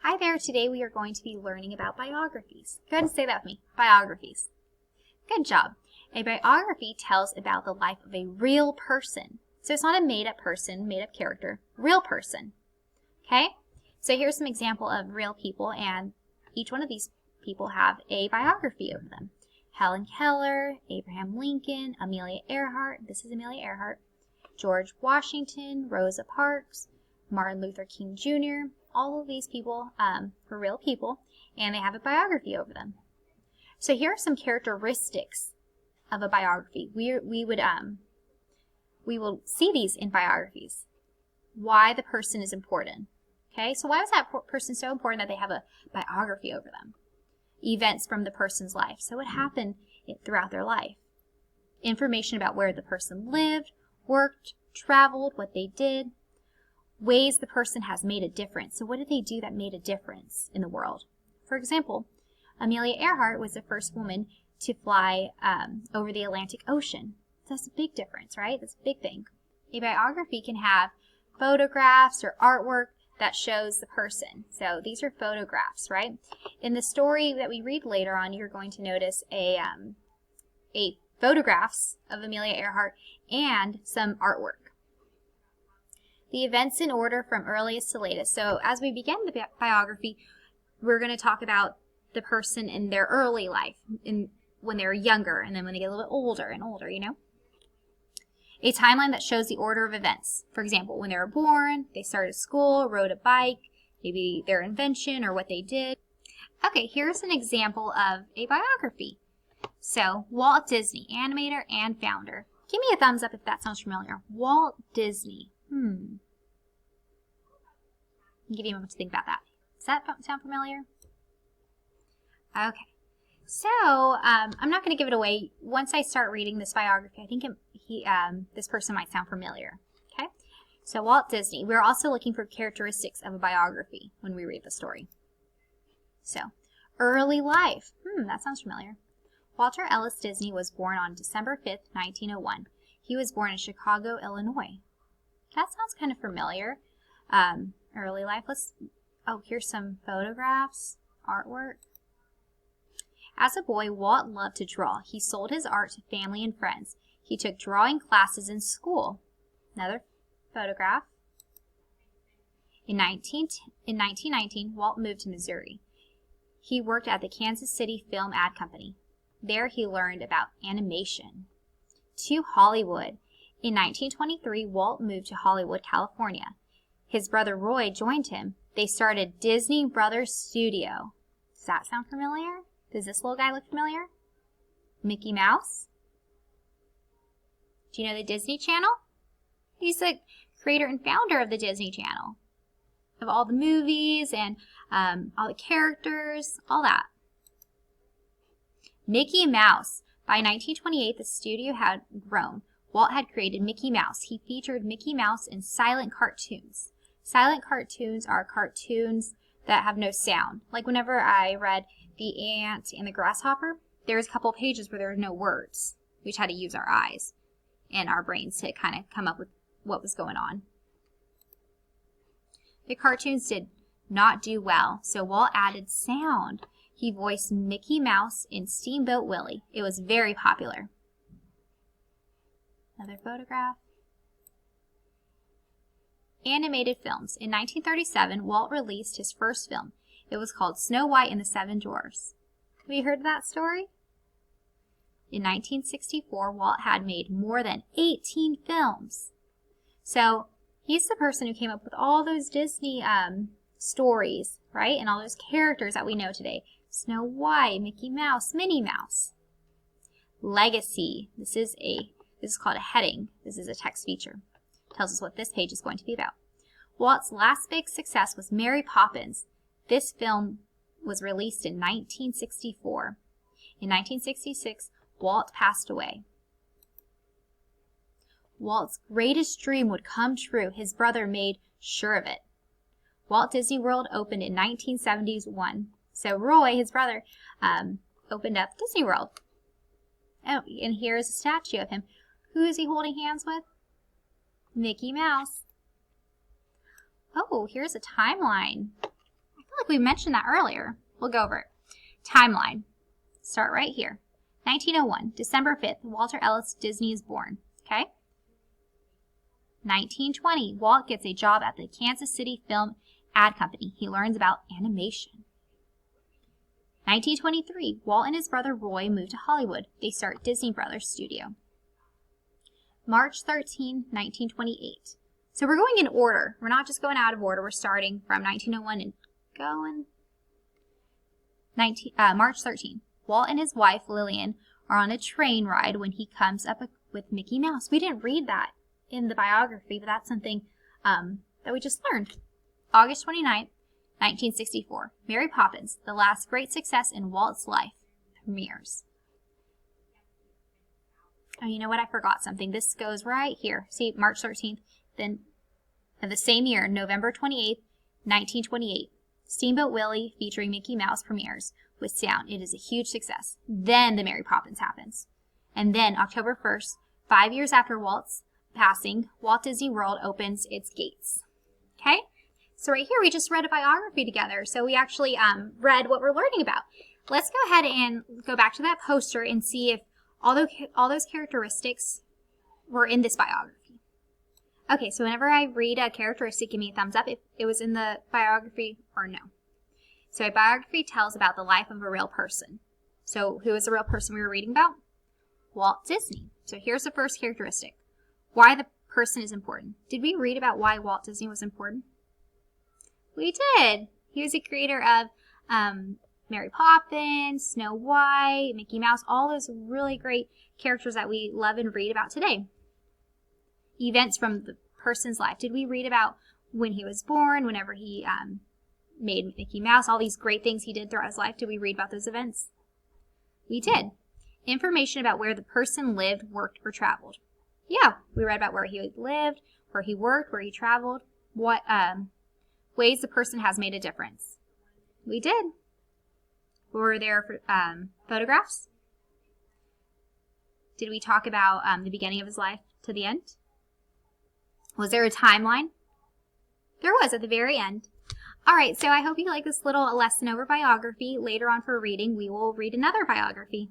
Hi there, today we are going to be learning about biographies. Go ahead and say that with me, biographies. Good job. A biography tells about the life of a real person. So it's not a made-up person, made-up character, real person. Okay? So here's some example of real people, and each one of these people have a biography over them. Helen Keller, Abraham Lincoln, Amelia Earhart, this is Amelia Earhart, George Washington, Rosa Parks, Martin Luther King Jr., all of these people were real people, and they have a biography over them. So here are some characteristics of a biography. We will see these in biographies. Why the person is important. Okay, so why was that person so important that they have a biography over them? Events from the person's life. So what happened throughout their life? Information about where the person lived, worked, traveled, what they did. Ways the person has made a difference. So what did they do that made a difference in the world? For example, Amelia Earhart was the first woman to fly over the Atlantic Ocean. So that's a big difference, right? That's a big thing. A biography can have photographs or artwork that shows the person. So these are photographs, right? In the story that we read later on, you're going to notice a photographs of Amelia Earhart and some artwork. The events in order from earliest to latest. So as we begin the biography, we're going to talk about the person in their early life, when they were younger, and then when they get a little bit older and older, you know. A timeline that shows the order of events. For example, when they were born, they started school, rode a bike, maybe their invention or what they did. Okay, here's an example of a biography. So, Walt Disney, animator and founder. Give me a thumbs up if that sounds familiar. Walt Disney. Give you a moment to think about that. Does that sound familiar? Okay. So, I'm not going to give it away. Once I start reading this biography, I think this person might sound familiar. Okay? So, Walt Disney. We're also looking for characteristics of a biography when we read the story. So, early life. That sounds familiar. Walter Ellis Disney was born on December 5th, 1901. He was born in Chicago, Illinois. That sounds kind of familiar. Early life. Here's some photographs, artwork. As a boy, Walt loved to draw. He sold his art to family and friends. He took drawing classes in school. Another photograph. In 1919, Walt moved to Missouri. He worked at the Kansas City Film Ad Company. There he learned about animation. To Hollywood. In 1923, Walt moved to Hollywood, California. His brother Roy joined him. They started Disney Brothers Studio. Does that sound familiar? Does this little guy look familiar? Mickey Mouse? Do you know the Disney Channel? He's the creator and founder of the Disney Channel. Of all the movies and all the characters, all that. Mickey Mouse. By 1928, the studio had grown. Walt had created Mickey Mouse. He featured Mickey Mouse in silent cartoons. Silent cartoons are cartoons that have no sound. Like whenever I read The Ant and the Grasshopper, there's a couple pages where there are no words. We just had to use our eyes and our brains to kind of come up with what was going on. The cartoons did not do well, so Walt added sound. He voiced Mickey Mouse in Steamboat Willie. It was very popular. Another photograph. Animated films. In 1937, Walt released his first film. It was called Snow White and the Seven Dwarfs. Have you heard of that story? In 1964, Walt had made more than 18 films. So, he's the person who came up with all those Disney stories, right? And all those characters that we know today. Snow White, Mickey Mouse, Minnie Mouse. Legacy. This is called a heading. This is a text feature. Tells us what this page is going to be about. Walt's last big success was Mary Poppins. This film was released in 1964. In 1966, Walt passed away. Walt's greatest dream would come true. His brother made sure of it. Walt Disney World opened in 1971. So Roy, his brother, opened up Disney World. Oh, and here's a statue of him. Who is he holding hands with? Mickey Mouse. Oh, here's a timeline. I feel like we mentioned that earlier. We'll go over it. Timeline. Start right here. 1901, December 5th, Walter Ellis Disney is born. Okay? 1920, Walt gets a job at the Kansas City Film Ad Company. He learns about animation. 1923, Walt and his brother Roy move to Hollywood. They start Disney Brothers Studio. March 13, 1928. So we're going in order. We're not just going out of order. We're starting from 1901 and going. March 13. Walt and his wife, Lillian, are on a train ride when he comes up with Mickey Mouse. We didn't read that in the biography, but that's something that we just learned. August 29th, 1964. Mary Poppins, the last great success in Walt's life, premieres. Oh, you know what? I forgot something. This goes right here. See, March 13th. Then, in the same year, November 28th, 1928, Steamboat Willie featuring Mickey Mouse premieres with sound. It is a huge success. Then the Mary Poppins happens. And then October 1st, 5 years after Walt's passing, Walt Disney World opens its gates. Okay? So right here, we just read a biography together. So we actually read what we're learning about. Let's go ahead and go back to that poster and see if all those characteristics were in this biography. Okay, so whenever I read a characteristic, give me a thumbs up if it was in the biography or no. So a biography tells about the life of a real person. So who is the real person we were reading about? Walt Disney. So here's the first characteristic. Why the person is important. Did we read about why Walt Disney was important? We did. He was the creator of Mary Poppins, Snow White, Mickey Mouse, all those really great characters that we love and read about today. Events from the person's life. Did we read about when he was born, whenever he made Mickey Mouse, all these great things he did throughout his life? Did we read about those events? We did. Information about where the person lived, worked, or traveled. Yeah, we read about where he lived, where he worked, where he traveled, what ways the person has made a difference. We did. Were there photographs? Did we talk about the beginning of his life to the end? Was there a timeline? There was at the very end. All right, so I hope you like this little lesson over biography. Later on for reading, we will read another biography.